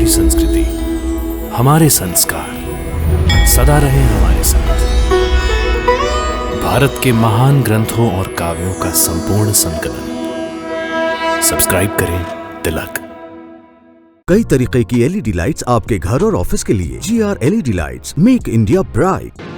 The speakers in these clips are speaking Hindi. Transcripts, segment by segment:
हमारी संस्कृति, हमारे संस्कार सदा रहे हमारे साथ। भारत के महान ग्रंथों और काव्यों का संपूर्ण संकलन। सब्सक्राइब करें तिलक। कई तरीके की एलईडी लाइट्स आपके घर और ऑफिस के लिए। GR LED lights, make India bright.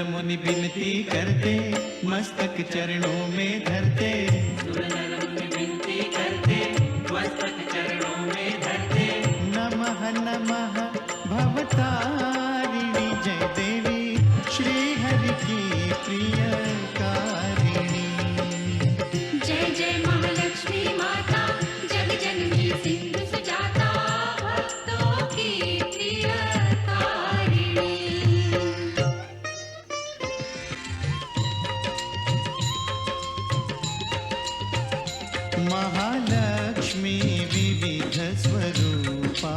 मुनि विनती करते, मस्तक चरणों में धरते। विनती करते, मस्तक चरणों में धरते। नमः नमः भवतारिणी जय देवी, श्री हरि की प्रियकारिणी। जय जय महालक्ष्मी माता, जग जननी सिंधु सुजाता, भक्तों की प्रियकारिणी। महालक्ष्मी विविध स्वरूपा,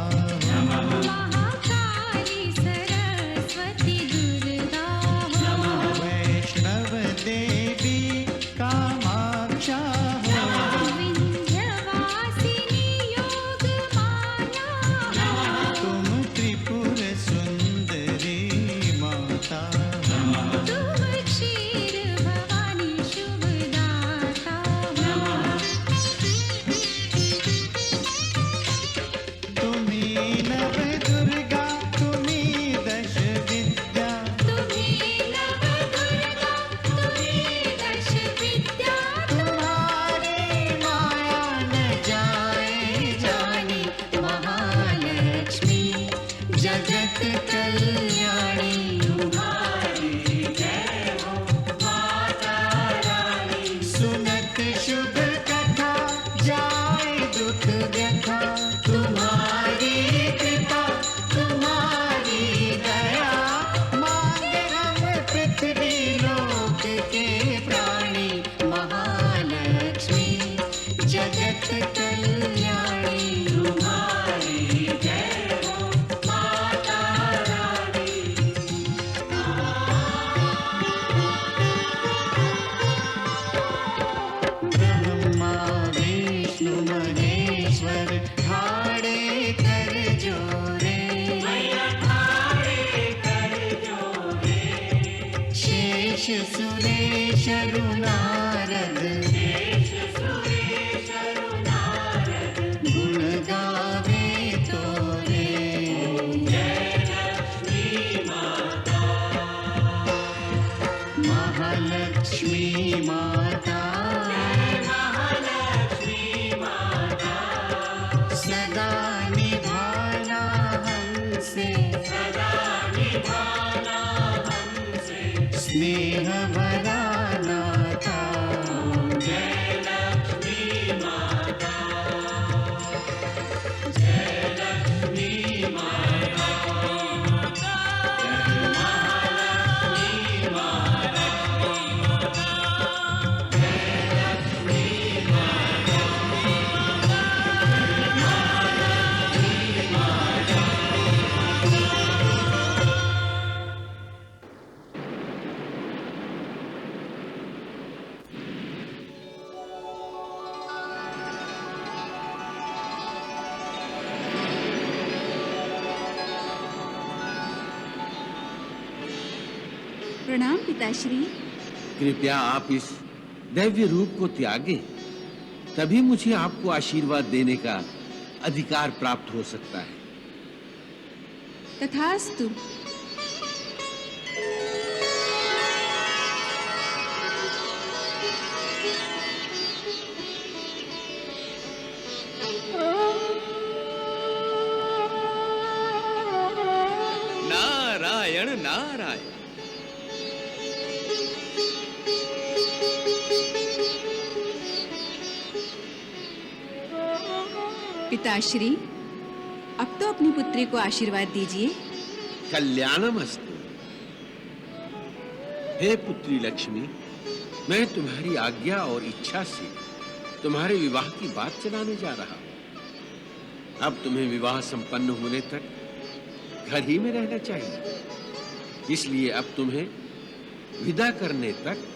महाकाली सरस्वती दुर्गा, वैष्णव देवी कामाक्षा, विंध्यवासिनी योग माया, तुम त्रिपुर सुंदरी माता। तुम क्षीर भवानी शुभदाता, तुम्ही नव दुर्गा, तुम्ही दश विद्या। तुम्ही नव दुर्गा, तुम्ही दश विद्या, तुम्हारी माया न जाए जानी, महालक्ष्मी जगत कल्याणी। सुनत शुभ कथा, जाए दुख व्यथा। तुम्हारी कृपा, तुम्हारी दया, मांगे हम पृथ्वी लोक के प्राणी। महालक्ष्मी जगत कल्याणी। तुम्हारी जय हो माता रानी। ब्रह्मा विष्णु महेश्वर, ठाड़े कर जोरे। शेष सुरेश अरु नारद, गुण गावे तोरे। महालक्ष्मी माता, सदा निभाना हमसे, स्नेह भरा नाता। जय लक्ष्मी माता, जय लक्ष्मी माता। प्रणाम पिताश्री। कृपया आप इस दैव्य रूप को त्यागें, तभी मुझे आपको आशीर्वाद देने का अधिकार प्राप्त हो सकता है। तथास्तु। नारायण नारायण। पिताश्री, अब तो अपनी पुत्री को आशीर्वाद दीजिए। कल्याणमस्तु। हे पुत्री लक्ष्मी, मैं तुम्हारी आज्ञा और इच्छा से तुम्हारे विवाह की बात चलाने जा रहा हूं। अब तुम्हें विवाह संपन्न होने तक घर ही में रहना चाहिए, इसलिए अब तुम्हें विदा करने तक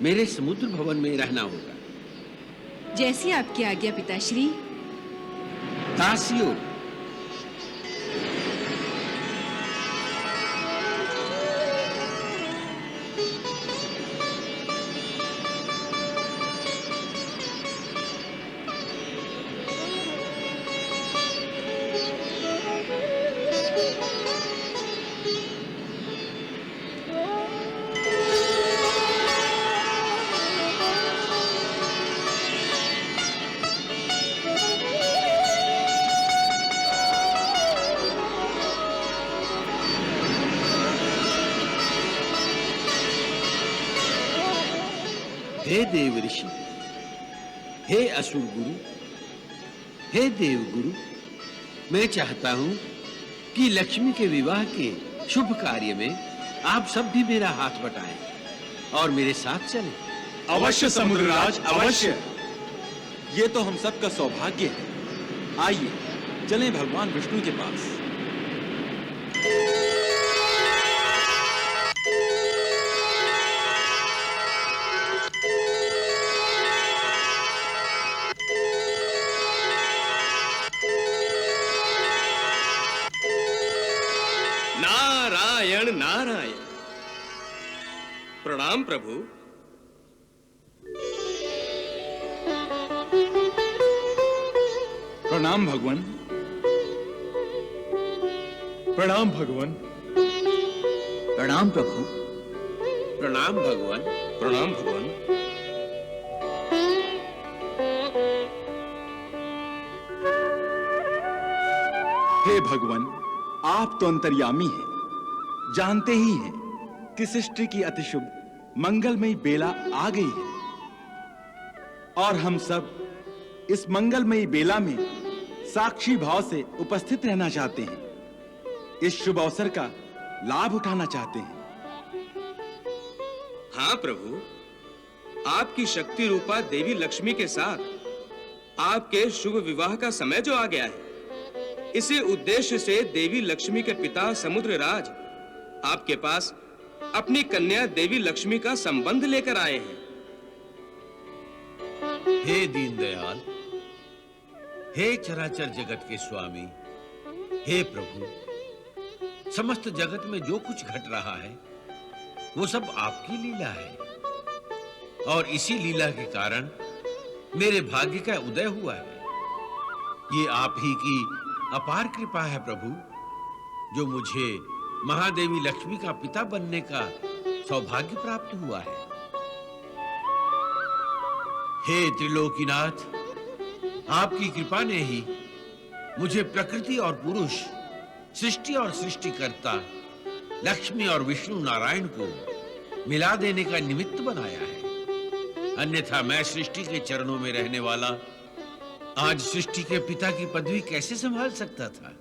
मेरे समुद्र भवन में रहना होगा। जैसी आपकी आज्ञा पिताश्री। दासियों, हे देव ऋषि, हे असुर गुरु, हे देव गुरु, मैं चाहता हूं कि लक्ष्मी के विवाह के शुभ कार्य में आप सब भी मेरा हाथ बटाएं और मेरे साथ चलें। अवश्य समुद्रराज, अवश्य। ये तो हम सबका सौभाग्य है। आइए चलें भगवान विष्णु के पास। नारायण नारायण। प्रणाम प्रभु। प्रणाम भगवान। प्रणाम भगवान। प्रणाम प्रभु। प्रणाम भगवान। प्रणाम भगवान। हे भगवान, आप तो अंतर्यामी हैं, जानते ही हैं कि सृष्टि की अतिशुभ मंगलमयी बेला आ गई है और हम सब इस मंगलमयी बेला में साक्षी भाव से उपस्थित रहना चाहते हैं, इस शुभ अवसर का लाभ उठाना चाहते हैं। हाँ प्रभु, आपकी शक्ति रूपा देवी लक्ष्मी के साथ आपके शुभ विवाह का समय जो आ गया है, इसी उद्देश्य से देवी लक्ष्मी के पिता समुद्रराज आपके पास अपनी कन्या देवी लक्ष्मी का संबंध लेकर आए हैं। हे दीनदयाल, हे चराचर जगत के स्वामी, हे प्रभु, समस्त जगत में जो कुछ घट रहा है वो सब आपकी लीला है और इसी लीला के कारण मेरे भाग्य का उदय हुआ है। ये आप ही की अपार कृपा है प्रभु, जो मुझे महादेवी लक्ष्मी का पिता बनने का सौभाग्य प्राप्त हुआ है। हे त्रिलोकीनाथ, आपकी कृपा ने ही मुझे प्रकृति और पुरुष, सृष्टि और सृष्टिकर्ता लक्ष्मी और विष्णु नारायण को मिला देने का निमित्त बनाया है। अन्यथा मैं सृष्टि के चरणों में रहने वाला आज सृष्टि के पिता की पदवी कैसे संभाल सकता था।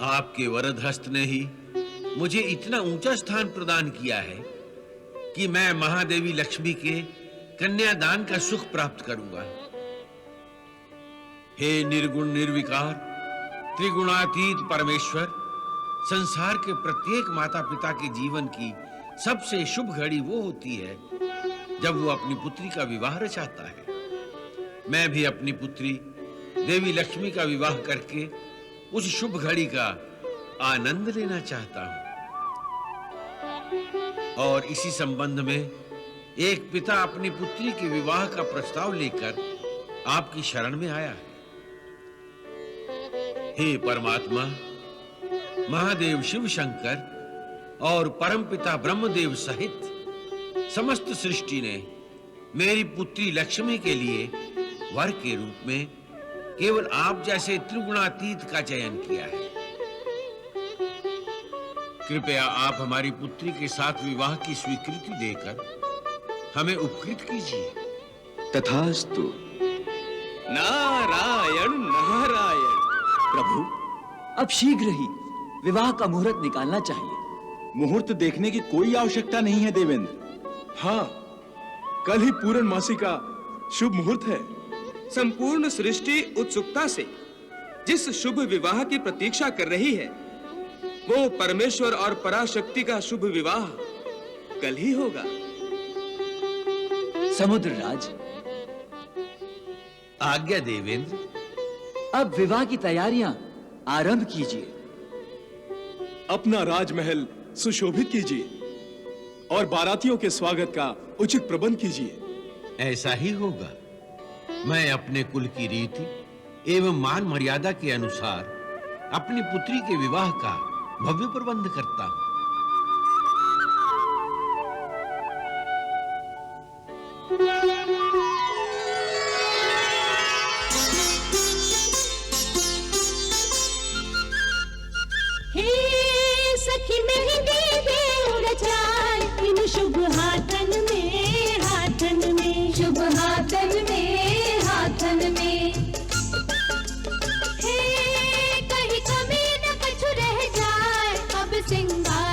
आपके वरद हस्त ने ही मुझे इतना ऊंचा स्थान प्रदान किया है कि मैं महादेवी लक्ष्मी के कन्यादान का सुख प्राप्त करूंगा। हे निर्गुण निर्विकार त्रिगुणातीत परमेश्वर, संसार के प्रत्येक माता पिता के जीवन की सबसे शुभ घड़ी वो होती है जब वो अपनी पुत्री का विवाह रचाता है। मैं भी अपनी पुत्री देवी लक्ष्मी का विवाह करके उस शुभ घड़ी का आनंद लेना चाहता हूं। और इसी संबंध में एक पिता अपनी पुत्री के विवाह का प्रस्ताव लेकर आपकी शरण में आया है। हे परमात्मा, महादेव शिव शंकर और परमपिता ब्रह्मदेव सहित समस्त सृष्टि ने मेरी पुत्री लक्ष्मी के लिए वर के रूप में केवल आप जैसे त्रिगुणातीत का चयन किया है। कृपया आप हमारी पुत्री के साथ विवाह की स्वीकृति देकर हमें उपकृत कीजिए। तथास्तु। नारायण नारायण। प्रभु, अब शीघ्र ही विवाह का मुहूर्त निकालना चाहिए। मुहूर्त देखने की कोई आवश्यकता नहीं है देवेंद्र। हाँ, कल ही पूर्णमासी का शुभ मुहूर्त है। संपूर्ण सृष्टि उत्सुकता से जिस शुभ विवाह की प्रतीक्षा कर रही है, वो परमेश्वर और पराशक्ति का शुभ विवाह कल ही होगा। समुद्रराज, आज्ञा देवेंद्र। अब विवाह की तैयारियां आरंभ कीजिए। अपना राजमहल सुशोभित कीजिए और बारातियों के स्वागत का उचित प्रबंध कीजिए। ऐसा ही होगा। मैं अपने कुल की रीति एवं मान मर्यादा के अनुसार अपनी पुत्री के विवाह का भव्य प्रबंध करता हूं। हे सखी मेहंदी दे उड़चाल इन शुभ हाथन में, हाथन में, शुभ हाथन में, हाथन में। हे कहीं कमी न कछु रह जाए, अब सिंगार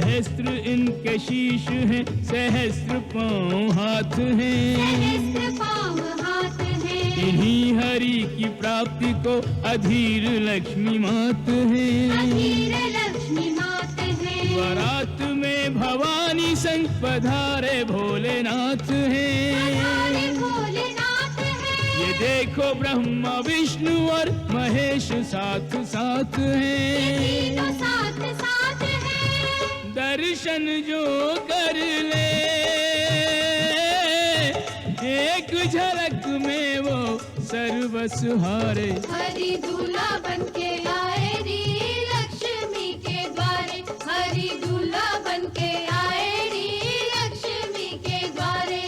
सहस्त्र इनके शीश हैं, सहस्त्र पाँव हाथ हैं, सहस्त्र पाँव हाथ हैं। इन्हीं हरि की प्राप्ति को अधीर लक्ष्मी मात है, अधीर लक्ष्मी मात है। बारात में भवानी संग पधारे भोलेनाथ हैं, पधारे भोलेनाथ हैं। ये देखो ब्रह्मा विष्णु और महेश साथ साथ हैं, तीनों साथ साथ हैं। दर्शन जो कर ले एक झलक में वो सर्वस हारे। हरि दूल्हा बनके आए री लक्ष्मी के द्वारे, हरि दूल्हा बनके आए री लक्ष्मी के द्वारे।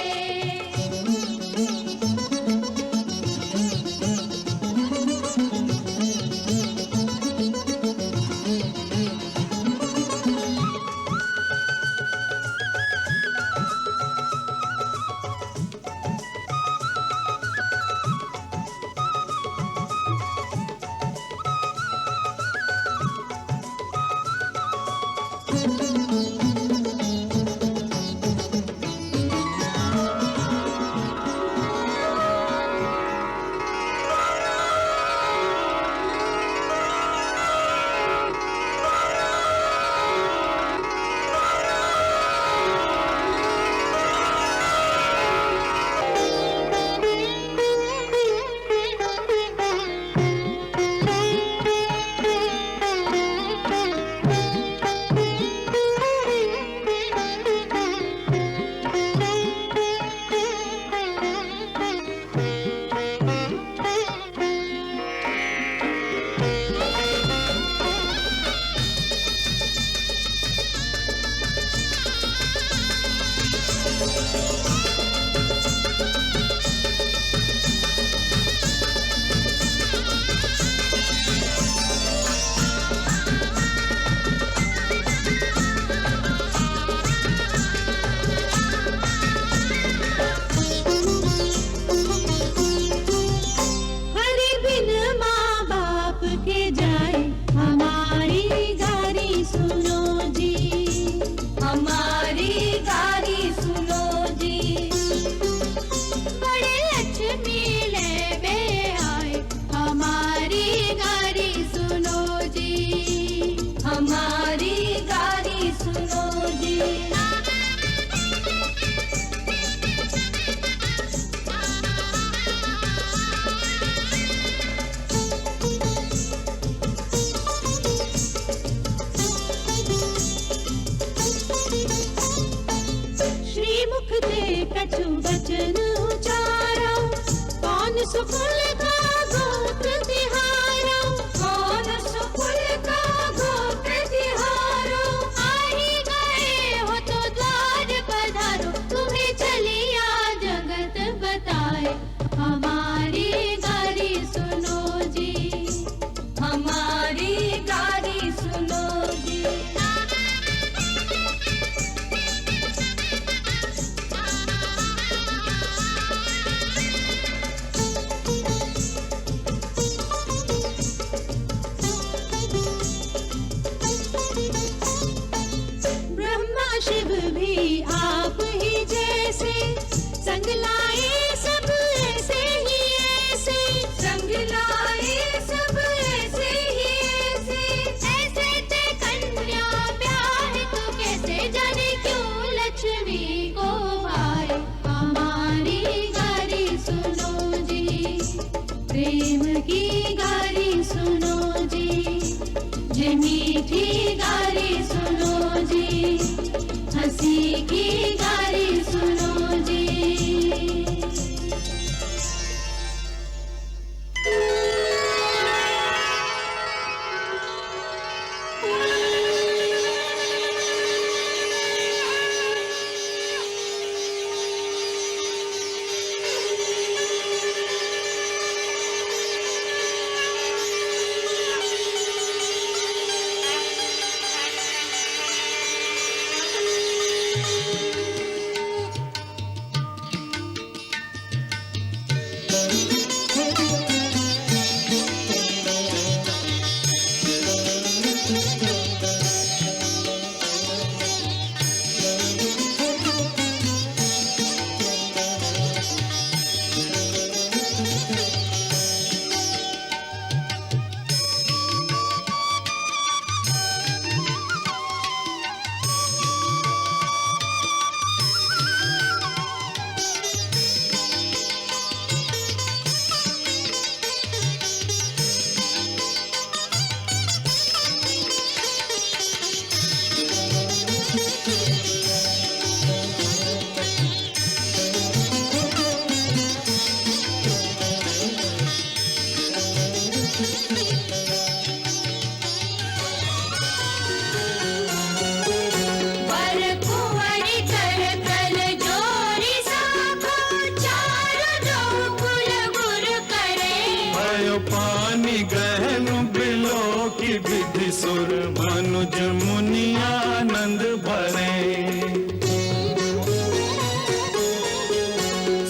पानी गहन बिलो की विधि सुर मनुज मुनियानंद भरे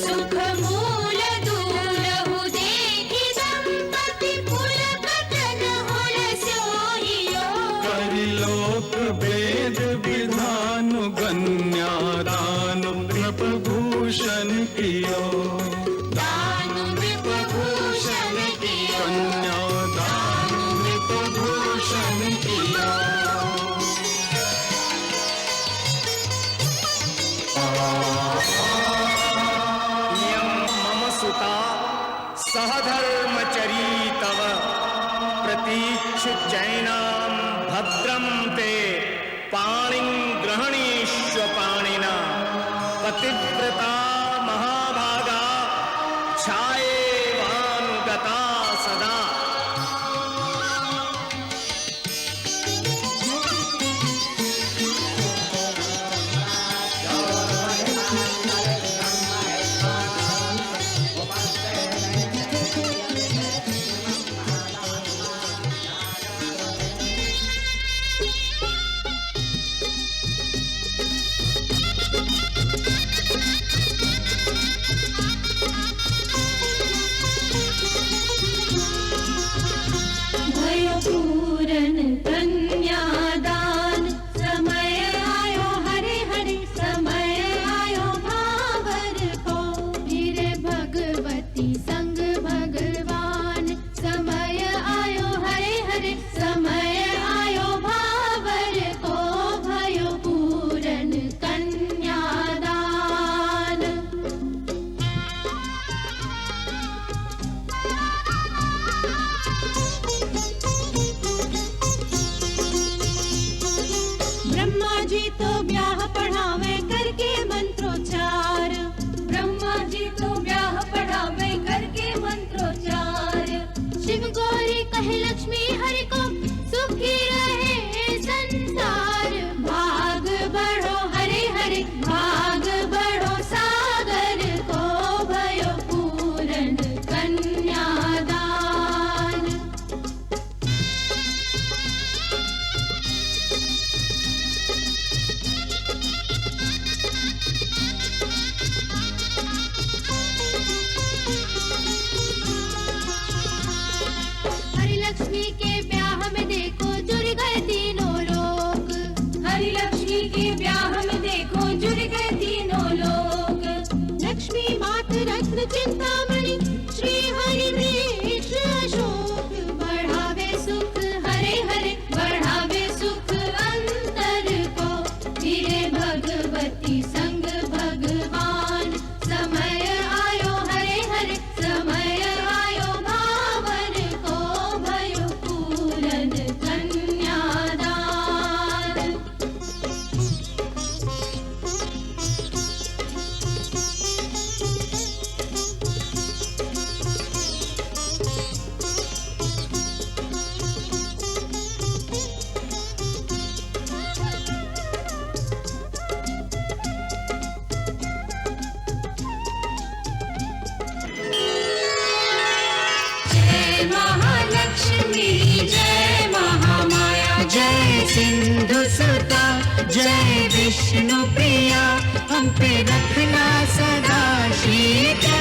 सुख मूल दूलहु देखी संपत्ति पुल कटन होल सोहियो करि लोक वेद विधान गण्यादान नृपभूषण कियो कन्यादान नृपभूषण कियो मम सुता सहधर्मचरी तव प्रतीक्षु जैनां भद्रं ते पाणिं ग्रहणीष्व पाणिना पतिव्रता महाभागा छायेवानुगता सदा पूरन कन्यादान समय आयो हरे हरे समय आयो भावर को फिर भगवती संग भगवान समय आयो हरे हरे समय आयो भावर को भयो पूरन कन्यादान ब्रह्मा जी तो ब्याह पढ़ावे करके मंत्रोच्चार ब्रह्मा जी तो ब्याह पढ़ावे करके मंत्रोच्चार शिव गौरी कहे लक्ष्मी हरि को सुखी रहे संसार भाग बढ़ो हरे हरे भाग बढ़ो सागर को भयो पूरन कन्यादान हरि लक्ष्मी के ब्याह में देखो जुड़ गए तीनों लोग हरि लक्ष्मी के ब्याह में देखो जुड़ गए तीनों लोग लक्ष्मी मात रत्न चिंतामणि श्री हरि वृक्ष अशोक बढ़ावे सुख हरे हरे बढ़ावे सुख अंतर को फिरे भगवती संग भगवान समय आयो हरे हरे समय आयो भावर को भयो पूरन कन्यादान जय महालक्ष्मी जय महामाया जय सिंधु सुता जय विष्णु प्रिया हम पे रखना सदा शीतल